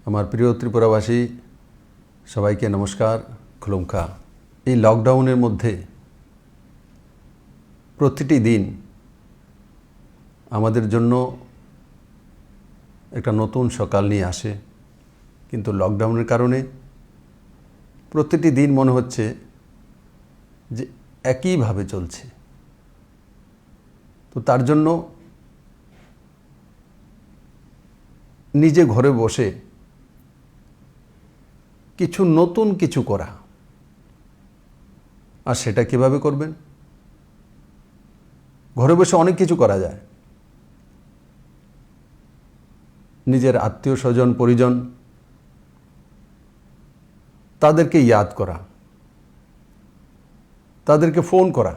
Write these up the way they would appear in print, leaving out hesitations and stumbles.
আমার প্রিয় ত্রিপুরাবাসী সবাইকে নমস্কার, খুলুমখা। এই লকডাউনের মধ্যে প্রতিটি দিন আমাদের জন্য একটা নতুন সকাল নিয়ে আসে, কিন্তু লকডাউনের কারণে প্রতিটি দিন মনে হচ্ছে যে একইভাবে চলছে। তো তার জন্য নিজে ঘরে বসে কিছু নতুন কিছু করা, আর সেটা কিভাবে করবেন? ঘরে বসে অনেক কিছু করা যায়। নিজের আত্মীয় স্বজন পরিজন তাদেরকে ইয়াদ করা, তাদেরকে ফোন করা।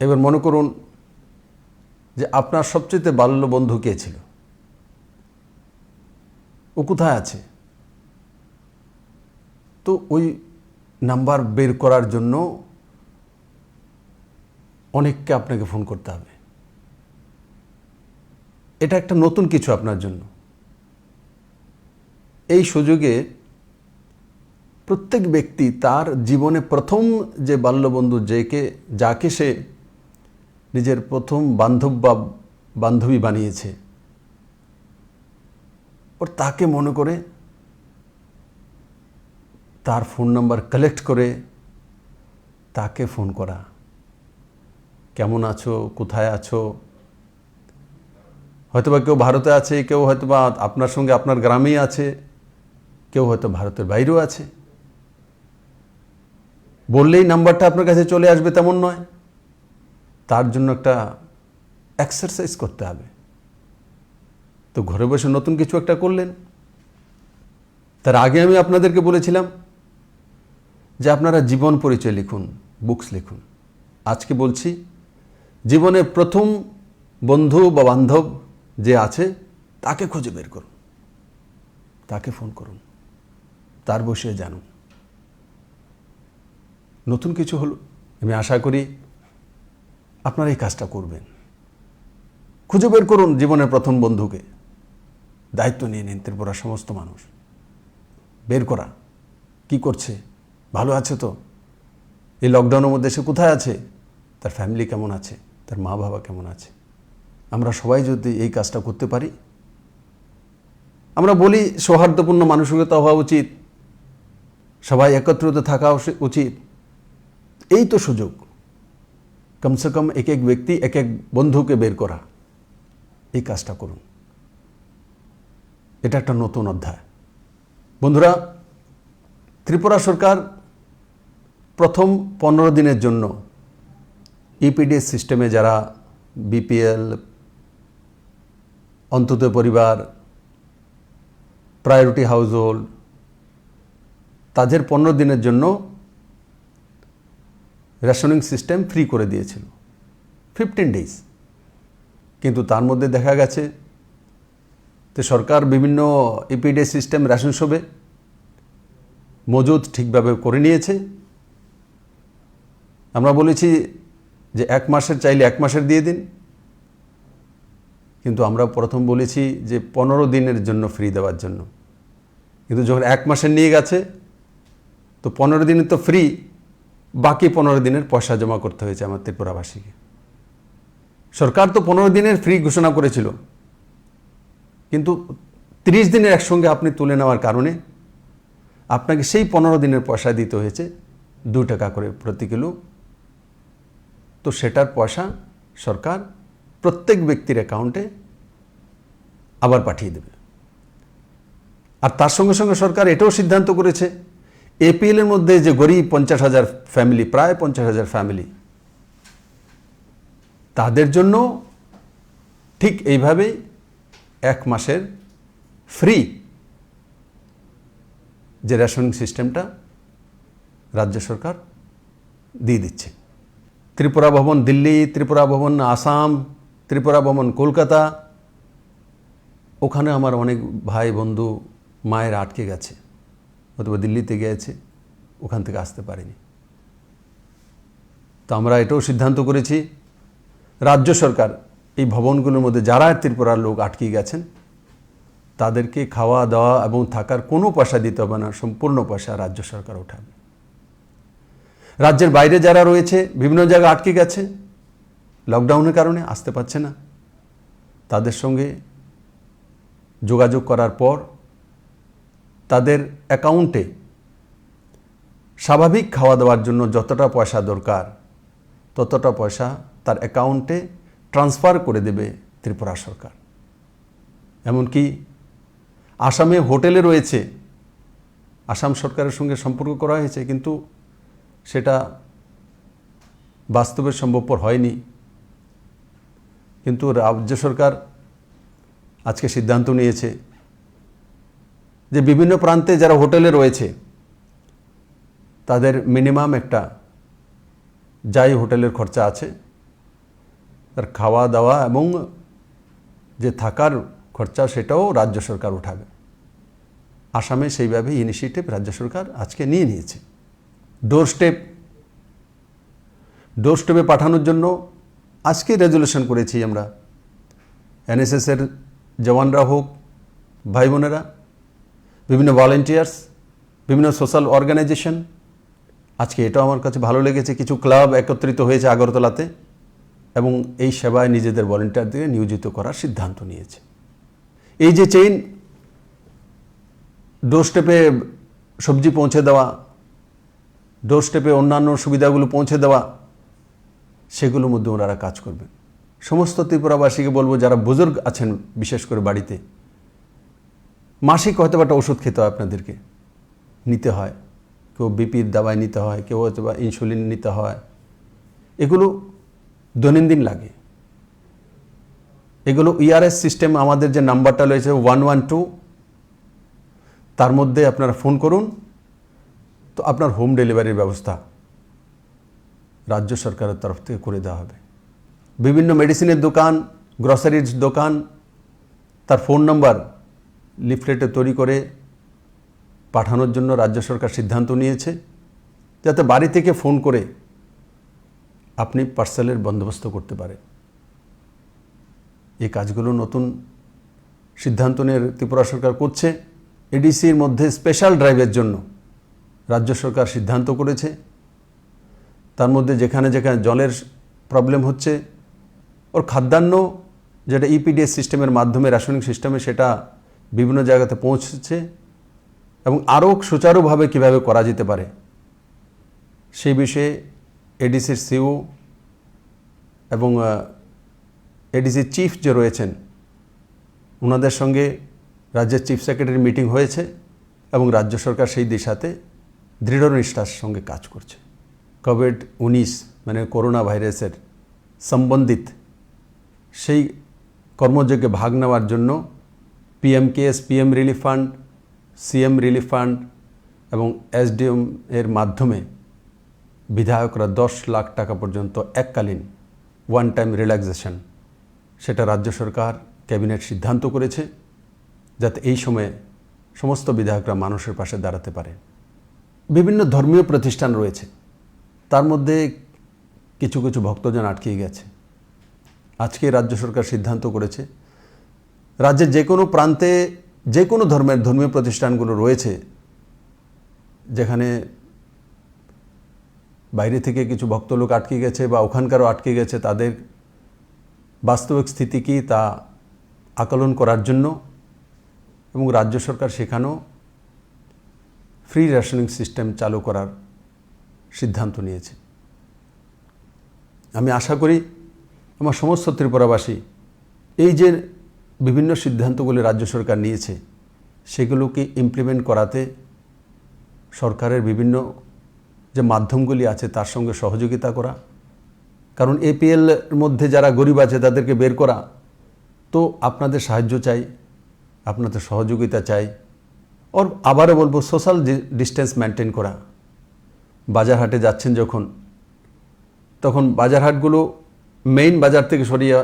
এবার মনে করুন যে আপনার সবচেয়ে বাল্য বন্ধু কে ছিল, ও কোথায় আছে? তো ওই নাম্বার বের করার জন্য অনেককে আপনাকে ফোন করতে হবে। এটা একটা নতুন কিছু আপনার জন্য। এই সুযোগে প্রত্যেক ব্যক্তি তার জীবনে প্রথম যে বাল্যবন্ধু যাকে সে নিজের প্রথম বান্ধব বা বান্ধবী বানিয়েছে, ওর তাকে মনে করে তার ফোন নাম্বার কালেক্ট করে তাকে ফোন করা। কেমন আছো, কোথায় আছো? হয়তোবা কেউ ভারতে আছে, কেউ হয়তোবা আপনার সঙ্গে আপনার গ্রামেই আছে, কেউ হয়তো ভারতের বাইরেও আছে। বললেই নাম্বারটা আপনার কাছে চলে আসবে তেমন নয়। তার জন্য একটা এক্সারসাইজ করতে হবে। তো ঘরে বসে নতুন কিছু একটা করলেন। তার আগে আমি আপনাদেরকে বলেছিলাম যে আপনারা জীবন পরিচয় লিখুন, বুকস লিখুন। আজকে বলছি জীবনে প্রথম বন্ধু বা বান্ধব যে আছে তাকে খুঁজে বের করুন, তাকে ফোন করুন, তার বসে জানুন। নতুন কিছু হলো। আমি আশা করি আপনারা এই কাজটা করবেন। খুঁজে বের করুন জীবনের প্রথম বন্ধুকে। দায়িত্ব নিয়ে নিন ত্রিপুরার সমস্ত মানুষ। বের করা, কি করছে, ভালো আছে তো? এই লকডাউনের মধ্যে সে কোথায় আছে? তার ফ্যামিলি কেমন আছে? তার মা বাবা কেমন আছে? আমরা সবাই যদি এই কাজটা করতে পারি, আমরা বলি সৌহার্দ্যপূর্ণ মানসিকতা হওয়া উচিত, সবাই একত্রিত থাকা উচিত। এই তো সুযোগ। কমসে কম এক এক ব্যক্তি এক এক বন্ধুকে বের করা, এই কাজটা করুন। এটা একটা নতুন অধ্যায়। বন্ধুরা, ত্রিপুরা সরকার প্রথম 15 দিনের জন্য ইপিডিএস সিস্টেমে যারা বিপিএল, অন্তত পরিবার, প্রায়োরিটি হাউসহোল্ড, তাদের 15 দিনের জন্য রেশনিং সিস্টেম ফ্রি করে দিয়েছিল, 15 ডেজ। কিন্তু তার মধ্যে দেখা গেছে যে সরকার বিভিন্ন ইপিডিএস সিস্টেম রেশন শপে মজুদ ঠিকভাবে করে নিয়েছে। আমরা বলেছি যে 1 মাসের চাইলে 1 মাসের দিয়ে দিন, কিন্তু আমরা প্রথম বলেছি যে 15 দিনের জন্য ফ্রি দেওয়ার জন্য। কিন্তু যখন 1 মাসের নিয়ে গেছে, তো 15 দিনের তো ফ্রি, বাকি 15 দিনের পয়সা জমা করতে হয়েছে আমার ত্রিপুরাবাসীকে। সরকার তো 15 দিনের ফ্রি ঘোষণা করেছিল, কিন্তু 30 দিনের একসঙ্গে আপনি তুলে নেওয়ার কারণে আপনাকে সেই 15 দিনের পয়সা দিতে হয়েছে 2 টাকা করে প্রতি কিলো। তো সেটার পয়সা সরকার প্রত্যেক ব্যক্তির অ্যাকাউন্টে আবার পাঠিয়ে দেবে। আর তার সঙ্গে সঙ্গে সরকার এটাও সিদ্ধান্ত করেছে, এপিএলের মধ্যে যে গরিব 50,000 ফ্যামিলি, প্রায় 50,000 ফ্যামিলি, তাদের জন্য ঠিক এইভাবেই 1 মাসের ফ্রি যে রেশনিং সিস্টেমটা রাজ্য সরকার দিয়ে দিচ্ছে। ত্রিপুরা ভবন দিল্লি, ত্রিপুরা ভবন আসাম, ত্রিপুরা ভবন কলকাতা, ওখানে আমার অনেক ভাই বন্ধু মায়ের আটকে গেছে, অথবা দিল্লিতে গিয়েছে, ওখান থেকে আসতে পারেনি। তো আমরা এটাও সিদ্ধান্ত করেছি রাজ্য সরকার এই ভবনগুলোর মধ্যে যারা ত্রিপুরার লোক আটকে গেছেন তাদেরকে খাওয়া দাওয়া এবং থাকার কোনো পয়সা দিতে হবে না, সম্পূর্ণ পয়সা রাজ্য সরকার উঠাবে। রাজ্যের বাইরে যারা রয়েছে, বিভিন্ন জায়গায় আটকে গেছে, লকডাউনের কারণে আসতে পারছে না, তাদের সঙ্গে যোগাযোগ করার পর তাদের অ্যাকাউন্টে স্বাভাবিক খাওয়া দাওয়ার জন্য যতটা পয়সা দরকার ততটা পয়সা তার অ্যাকাউন্টে ট্রান্সফার করে দেবে ত্রিপুরা সরকার। এমনকি আসামে হোটেলে রয়েছে, আসাম সরকারের সঙ্গে সম্পর্ক করা হয়েছে, কিন্তু সেটা বাস্তবে সম্ভবপর হয়নি। কিন্তু রাজ্য সরকার আজকে সিদ্ধান্ত নিয়েছে যে বিভিন্ন প্রান্তে যারা হোটেলে রয়েছে তাদের মিনিমাম একটা যাই হোটেলের খরচা আছে তার খাওয়া দাওয়া এবং যে থাকার খরচা সেটাও রাজ্য সরকার উঠাবে। আসামে সেইভাবে ইনিশিয়েটিভ রাজ্য সরকার আজকে নিয়ে নিয়েছে। ডোর স্টেপে পাঠানোর জন্য আজকে রেজুলেশন করেছি আমরা। এনএসএসের জওয়ানরা হোক, ভাই বোনেরা, বিভিন্ন ভলেন্টিয়ার্স, বিভিন্ন সোশ্যাল অর্গানাইজেশন, আজকে এটাও আমার কাছে ভালো লেগেছে, কিছু ক্লাব একত্রিত হয়েছে আগরতলাতে এবং এই সেবায় নিজেদের ভলেন্টিয়ারদের নিয়োজিত করার সিদ্ধান্ত নিয়েছে। এই যে চেইন, ডোর স্টেপে সবজি পৌঁছে দেওয়া, ডোর স্টেপে অন্যান্য সুবিধাগুলো পৌঁছে দেওয়া, সেগুলোর মধ্যে ওনারা কাজ করবেন। সমস্ত ত্রিপুরাবাসীকে বলবো, যারা বুজুর্গ আছেন বিশেষ করে বাড়িতে, মাসিক হয়তো একটা ওষুধ খেতে হয়, আপনাদেরকে নিতে হয়, কেউ বিপির দাবাই নিতে হয়, কেউ হয়তো বা ইনসুলিন নিতে হয়, এগুলো দৈনন্দিন লাগে। এগুলো ইআরএস সিস্টেম, আমাদের যে নাম্বারটা রয়েছে 112, তার মধ্যে আপনারা ফোন করুন, তো আপনার হোম ডেলিভারির ব্যবস্থা রাজ্য সরকারের তরফ থেকে করে দেওয়া হবে। বিভিন্ন মেডিসিনের দোকান, গ্রসারির দোকান, তার ফোন নাম্বার লিফলেটে তৈরি করে পাঠানোর জন্য রাজ্য সরকার সিদ্ধান্ত নিয়েছে, যাতে বাড়ি থেকে ফোন করে আপনি পার্সেলের বন্দোবস্ত করতে পারেন। এই কাজগুলো নতুন সিদ্ধান্ত নিয়ে ত্রিপুরা সরকার করছে। এডিসির মধ্যে স্পেশাল ড্রাইভের জন্য রাজ্য সরকার সিদ্ধান্ত করেছে। তার মধ্যে যেখানে যেখানে জলের প্রবলেম হচ্ছে, ওর খাদ্যান্ন যেটা ইপিডিএস সিস্টেমের মাধ্যমে, রাসায়নিক সিস্টেমে, সেটা বিভিন্ন জায়গাতে পৌঁছেছে এবং আরও সুচারুভাবে কীভাবে করা যেতে পারে সেই বিষয়ে এডিসির সিও এবং এডিসির চিফ যে রয়েছেন ওনাদের সঙ্গে রাজ্যের চিফ সেক্রেটারি মিটিং হয়েছে এবং রাজ্য সরকার সেই দিশাতে দৃঢ় নিষ্ঠার সঙ্গে কাজ করছে। কোভিড-19 মানে করোনা ভাইরাসের সম্বন্ধিত সেই কর্মযজ্ঞে ভাগ নেওয়ার জন্য PM KS, PM relief fund, CM relief fund এবং এসডিএম এর মাধ্যমে বিধায়করা 10 লাখ টাকা পর্যন্ত এককালীন ওয়ান টাইম রিল্যাক্সেশন, সেটা রাজ্য সরকার ক্যাবিনেট সিদ্ধান্ত করেছে, যাতে এই সময়ে সমস্ত বিধায়করা মানুষের পাশে দাঁড়াতে পারে। বিভিন্ন ধর্মীয় প্রতিষ্ঠান রয়েছে, তার মধ্যে কিছু কিছু ভক্তজন আটকে গেছে। আজকে রাজ্য সরকার সিদ্ধান্ত করেছে রাজ্যের যে কোনো প্রান্তে যে কোনো ধর্মীয় প্রতিষ্ঠানগুলো রয়েছে, যেখানে বাইরে থেকে কিছু ভক্ত লোক আটকে গেছে বা ওখানকারও আটকে গেছে, তাদের বাস্তবিক স্থিতি কী তা আকলন করার জন্য এবং রাজ্য সরকার সেখানেও ফ্রি রেশনিং সিস্টেম চালু করার সিদ্ধান্ত নিয়েছে। আমি আশা করি আমার সমস্ত ত্রিপুরাবাসী এই যে বিভিন্ন সিদ্ধান্তগুলি রাজ্য সরকার নিয়েছে সেগুলোকে ইমপ্লিমেন্ট করাতে সরকারের বিভিন্ন যে মাধ্যমগুলি আছে তার সঙ্গে সহযোগিতা করা, কারণ এপিএল এর মধ্যে যারা গরিব আছে তাদেরকে বের করা, তো আপনাদের সাহায্য চাই, আপনাদের সহযোগিতা চাই। ওর আবারও বলবো, সোশ্যাল ডিস্টেন্স মেনটেন করা। বাজারহাটে যাচ্ছেন যখন, তখন বাজারহাটগুলো মেইন বাজার থেকে সরিয়ে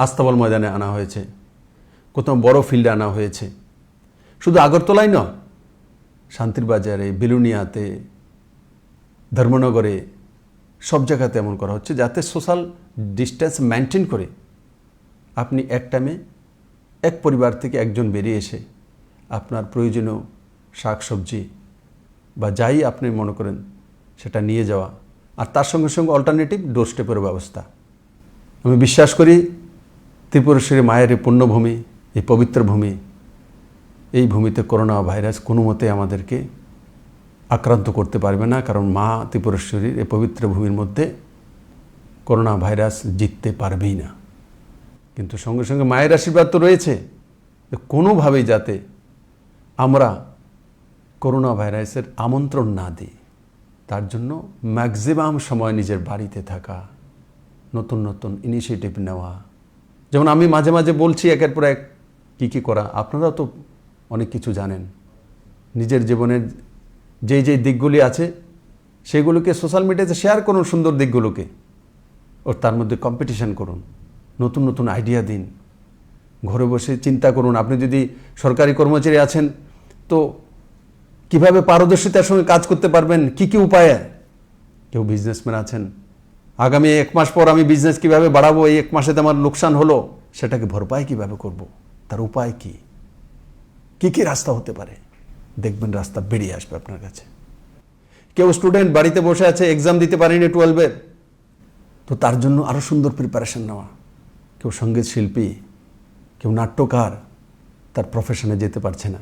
আস্তাবল ময়দানে আনা হয়েছে, কোথাও বড় ফিল্ডে আনা হয়েছে। শুধু আগরতলায় নয়, শান্তির বাজারে, বিলুনিয়াতে, ধর্মনগরে, সব জায়গাতে এমন করা হচ্ছে যাতে সোশ্যাল ডিস্টেন্স মেনটেন করে আপনি এক টাইমে এক পরিবার থেকে একজন বেরিয়ে এসে আপনার প্রয়োজনীয় শাকসবজি বা যাই আপনি মনে করেন সেটা নিয়ে যাওয়া, আর তার সঙ্গে সঙ্গে অল্টারনেটিভ ডোর স্টেপের ব্যবস্থা। আমি বিশ্বাস করি ত্রিপুরেশ্বরী মায়ের এই পুণ্যভূমি, এই পবিত্র ভূমি, এই ভূমিতে করোনা ভাইরাস কোনো মতে আমাদেরকে আক্রান্ত করতে পারবে না, কারণ মা ত্রিপুরেশ্বরীর এই পবিত্র ভূমির মধ্যে করোনা ভাইরাস জিততে পারবেই না। কিন্তু সঙ্গে সঙ্গে মায়ের আশীর্বাদ তো রয়েছে, কোনোভাবেই যাতে আমরা করোনা ভাইরাসের আমন্ত্রণ না দিই, তার জন্য ম্যাক্সিমাম সময় নিজের বাড়িতে থাকা, নতুন নতুন ইনিশিয়েটিভ নেওয়া। যেমন আমি মাঝে মাঝে বলছি একের পর এক কী করা, আপনারাও তো অনেক কিছু জানেন। নিজের জীবনের যেই দিকগুলি আছে সেগুলোকে সোশ্যাল মিডিয়াতে শেয়ার করুন, সুন্দর দিকগুলোকে, ওর তার মধ্যে কম্পিটিশন করুন, নতুন নতুন আইডিয়া দিন, ঘরে বসে চিন্তা করুন। আপনি যদি সরকারি কর্মচারী আছেন তো কিভাবে পারদর্শিতার সঙ্গে কাজ করতে পারবেন, কি উপায়ে। কেউ বিজনেসম্যান আছেন, আগামী 1 মাস পর আমি বিজনেস কিভাবে বাড়াবো, এই 1 মাসেতে আমার লোকসান হলো, সেটাকে ভরপাই কিভাবে করব, তার উপায় কি রাস্তা হতে পারে, দেখবেন রাস্তা বেরিয়ে আসবে আপনার কাছে। কেউ স্টুডেন্ট বাড়িতে বসে আছে, এক্সাম দিতে পারেনি 12-এর, তো তার জন্য আরও সুন্দর প্রিপারেশন নেওয়া। কেউ সঙ্গীত শিল্পী, কেউ নাট্যকার, তার প্রফেশনে যেতে পারছে না,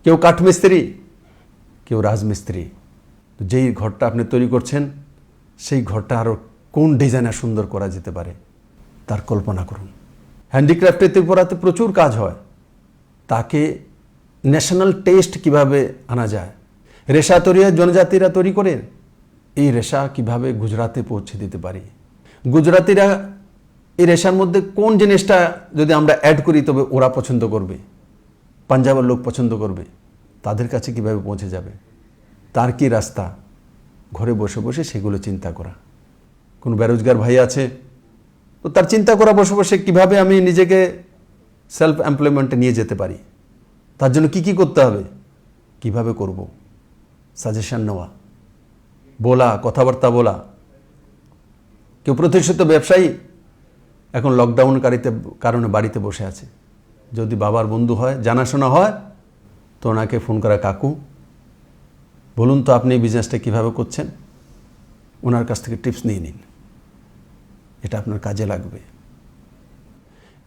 কেউ কাঠমিস্ত্রি, কেউ রাজমিস্ত্রি। তো যেই ঘরটা আপনি তৈরি করছেন সেই ঘরটা আরও কোন ডিজাইনে সুন্দর করা যেতে পারে তার কল্পনা করুন। হ্যান্ডিক্রাফটে ত্রিপুরাতে প্রচুর কাজ হয়, তাকে ন্যাশনাল টেস্ট কিভাবে আনা যায়। রেশা তৈরি জনজাতিরা তৈরি করে, এই রেশা কিভাবে গুজরাতে পৌঁছে দিতে পারি। গুজরাতিরা এই রেশার মধ্যে কোন জিনিসটা যদি আমরা অ্যাড করি তবে ওরা পছন্দ করবে, পাঞ্জাবের লোক পছন্দ করবে, তাদের কাছে কিভাবে পৌঁছে যাবে, তার কি রাস্তা, ঘরে বসে বসে সেগুলো চিন্তা করা। কোনো বেরোজগার ভাই আছে তো তার চিন্তা করা বসে বসে কীভাবে আমি নিজেকে সেলফ এমপ্লয়মেন্টে নিয়ে যেতে পারি, তার জন্য কি করতে হবে, কিভাবে করব, সাজেশন নেওয়া, বলা, কথাবার্তা বলা। কেউ প্রতিষ্ঠিত ব্যবসায়ী এখন লকডাউনকারীতে কারণে বাড়িতে বসে আছে, যদি বাবার বন্ধু হয়, জানাশোনা হয়, তো ওনাকে ফোন করা, কাকু বলুন তো আপনি বিজনেসটা কীভাবে করছেন, ওনার কাছ থেকে টিপস নিয়ে নিন, এটা আপনার কাজে লাগবে।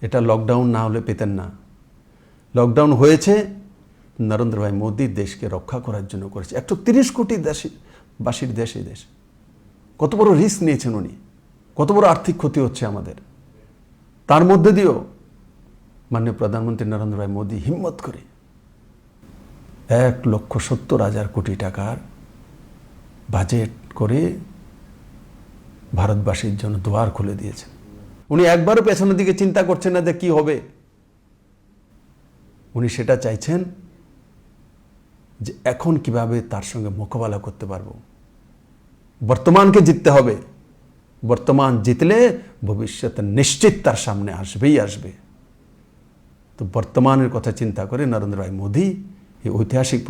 এটা লকডাউন না হলে পেতেন না। লকডাউন হয়েছে নরেন্দ্র ভাই মোদী দেশকে রক্ষা করার জন্য করেছে। 130 কোটি বাসীর দেশ এই দেশ। কত বড় রিস্ক নিয়েছেন উনি, কত বড় আর্থিক ক্ষতি হচ্ছে আমাদের, তার মধ্যে দিয়েও মাননীয় প্রধানমন্ত্রী নরেন্দ্র ভাই মোদী হিম্মত করে 1,70,000 কোটি টাকার বাজেট করে ভারতবাসীর জন্য দুয়ার খুলে দিয়েছেন। উনি একবারও পেছনের দিকে চিন্তা করছেন না যে কি হবে, উনি সেটা চাইছেন যে এখন কিভাবে তার সঙ্গে মোকাবেলা করতে পারবো। বর্তমানকে জিততে হবে, বর্তমান জিতলে ভবিষ্যৎ নিশ্চিত তার সামনে আসবেই আসবে। তো বর্তমানের কথা চিন্তা করে নরেন্দ্র ভাই মোদী এই ঐতিহাসিক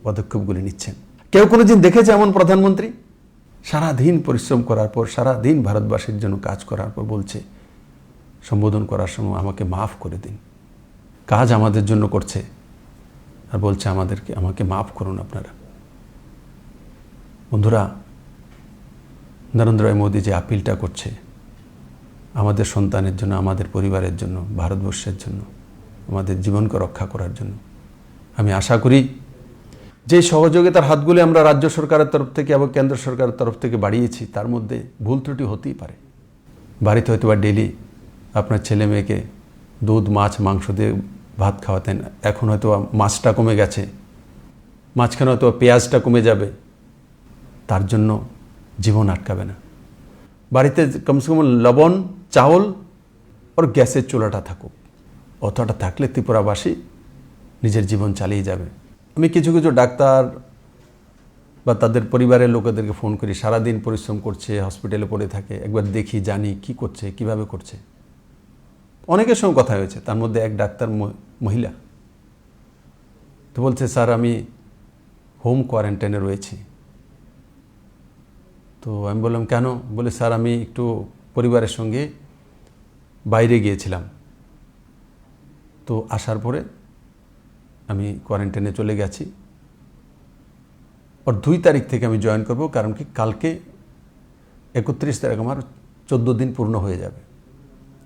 পদক্ষেপগুলি নিচ্ছেন। কেউ কোনোদিন দেখেছে এমন প্রধানমন্ত্রী সারাদিন পরিশ্রম করার পর, সারাদিন ভারতবাসীর জন্য কাজ করার পর বলছে সম্বোধন করার সময় আমাকে মাফ করে দিন, কাজ আমাদের জন্য করছে আর বলছে আমাকে মাফ করুন আপনারা। বন্ধুরা, নরেন্দ্র ভাই মোদী যে আপিলটা করছে আমাদের সন্তানের জন্য, আমাদের পরিবারের জন্য, ভারতবর্ষের জন্য, আমাদের জীবনকে রক্ষা করার জন্য, আমি আশা করি যে সহযোগিতার হাতগুলি আমরা রাজ্য সরকারের তরফ থেকে এবং কেন্দ্র সরকারের তরফ থেকে বাড়িয়েছি, তার মধ্যে ভুল ত্রুটি হতেই পারে। বাড়িতে হয়তো বা ডেলি আপনার ছেলে মেয়েকে দুধ, মাছ, মাংস দিয়ে ভাত খাওয়াতেন, এখন হয়তো মাছটা কমে গেছে, মাঝখানে হয়তো পেঁয়াজটা কমে যাবে, তার জন্য জীবন আটকাবে না। বাড়িতে কমসে কম লবণ, চাউল আর গ্যাসের চুলাটা থাকুক, অতটা থাকলে ত্রিপুরাবাসী নিজের জীবন চালিয়ে যাবে। আমি কিছু ডাক্তার বা তাদের পরিবারের লোকেদেরকে ফোন করি, সারাদিন পরিশ্রম করছে, হসপিটালে পড়ে থাকে, একবার দেখি, জানি কি করছে, কিভাবে করছে। অনেকের সঙ্গে কথা হয়েছে, তার মধ্যে এক ডাক্তার মহিলা তো বলছে, স্যার আমি হোম কোয়ারেন্টাইনে রয়েছি। তো আমি বললাম কেন? বলে, স্যার আমি একটু পরিবারের সঙ্গে বাইরে গিয়েছিলাম, তো আসার পরে আমি কোয়ারেন্টাইনে চলে গেছি। और 2 তারিখ থেকে আমি জয়েন করব, কারণ কি কালকে 31 তারিখ আমার 14 দিন পূর্ণ হয়ে যাবে।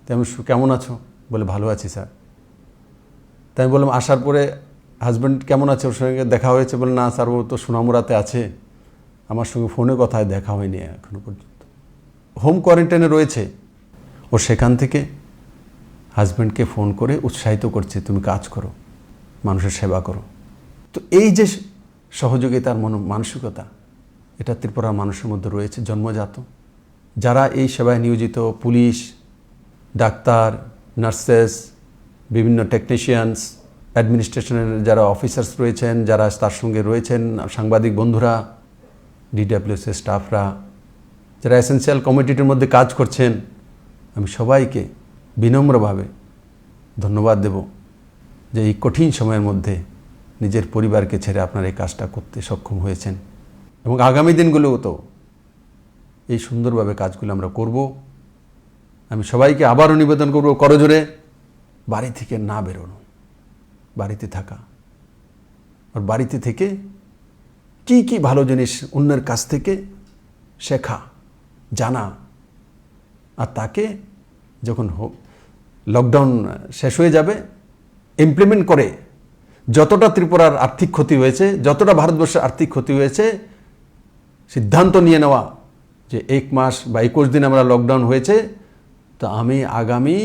তাই আমি কেমন আছো বলে ভালো আছি স্যার। তাই আমি বললাম আসার পরে হাজব্যান্ড কেমন আছে, ওর সঙ্গে দেখা হয়েছে? বলে না স্যার, ও তো সোনামুড়াতে আছে, আমার সঙ্গে ফোনে কথা দেখা হয়নি এখনো পর্যন্ত, হোম কোয়ারেন্টাইনে রয়েছে। ও সেখান থেকে হাজব্যান্ডকে ফোন করে উৎসাহিত করছে, তুমি কাজ করো, মানুষের সেবা করো। তো এই যে সহযোগিতার মানসিকতা, এটা ত্রিপুরার মানুষের মধ্যে রয়েছে জন্মজাত। যারা এই সেবায় নিয়োজিত, পুলিশ, ডাক্তার, নার্সেস, বিভিন্ন টেকনিশিয়ানস, অ্যাডমিনিস্ট্রেশনের যারা অফিসার্স রয়েছেন, যারা তার সঙ্গে রয়েছেন, সাংবাদিক বন্ধুরা, ডিডাব্লিউএসের স্টাফরা, যারা এসেন্সিয়াল কমিটির মধ্যে কাজ করছেন, আমি সবাইকে বিনম্রভাবে ধন্যবাদ দেব যে এই কঠিন সময়ের মধ্যে নিজের পরিবারকে ছেড়ে আপনারা এই কাজটা করতে সক্ষম হয়েছেন। এবং আগামী দিনগুলোও তো এই সুন্দরভাবে কাজগুলো আমরা করব। আমি সবাইকে আবারও নিবেদন করব, করজোরে বাড়ি থেকে না বেরোনো, বাড়িতে থাকা, আর বাড়িতে থেকে কি কি ভালো জিনিস অন্যের কাছ থেকে শেখা, জানা, আর তাকে যখন লকডাউন শেষ হয়ে যাবে ইমপ্লিমেন্ট করে যতটা ত্রিপুরার আর্থিক ক্ষতি হয়েছে, যতটা ভারতবর্ষের আর্থিক ক্ষতি হয়েছে, সিদ্ধান্ত নিয়ে নেওয়া যে 1 মাস বা 21 দিন আমরা লকডাউন হয়েছে, তো আমি আগামী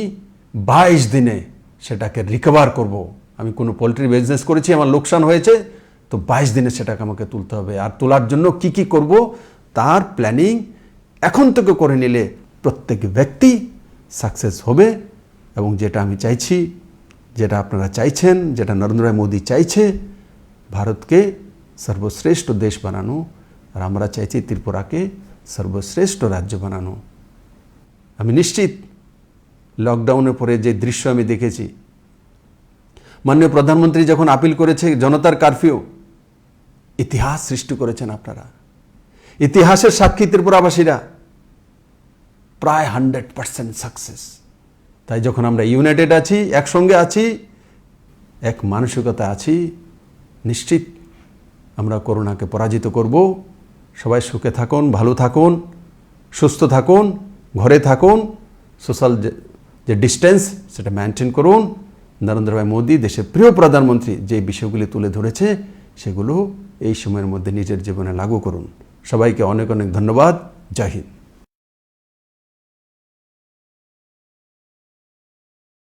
22 দিনে সেটাকে রিকভার করব। আমি কোনো পোলট্রি বিজনেস করেছি, আমার লোকসান হয়েছে, তো 22 দিনে সেটাকে আমাকে তুলতে হবে। আর তোলার জন্য কি কি করব তার প্ল্যানিং এখন থেকে করে নিলে প্রত্যেক ব্যক্তি সাকসেস হবে। এবং যেটা আমি চাইছি, যেটা আপনারা চাইছেন, যেটা নরেন্দ্র মোদী চাইছে, ভারতকে সর্বশ্রেষ্ঠ দেশ বানানো, আর আমরা চাইছি ত্রিপুরাকে সর্বশ্রেষ্ঠ রাজ্য বানানো। আমি নিশ্চিত লকডাউনের পরে যে দৃশ্য আমি দেখেছি, মাননীয় প্রধানমন্ত্রী যখন আপিল করেছে জনতার কারফিউ, ইতিহাস সৃষ্টি করেছেন আপনারা, ইতিহাসের সাক্ষী ত্রিপুরাবাসীরা, প্রায় 100% সাকসেস। তাই যখন আমরা ইউনাইটেড আছি, একসঙ্গে আছি, এক মানসিকতা আছি, নিশ্চিত আমরা করোনাকে পরাজিত করব। সবাই সুখে থাকুন, ভালো থাকুন, সুস্থ থাকুন, ঘরে থাকুন, সোশ্যাল যে ডিস্টেন্স সেটা মেনটেন করুন। নরেন্দ্র ভাই মোদী, দেশের প্রিয় প্রধানমন্ত্রী, যে বিষয়গুলি তুলে ধরেছে সেগুলো এই সময়ের মধ্যে নিজের জীবনে লাগু করুন। সবাইকে অনেক অনেক ধন্যবাদ। জয় হিন্দ।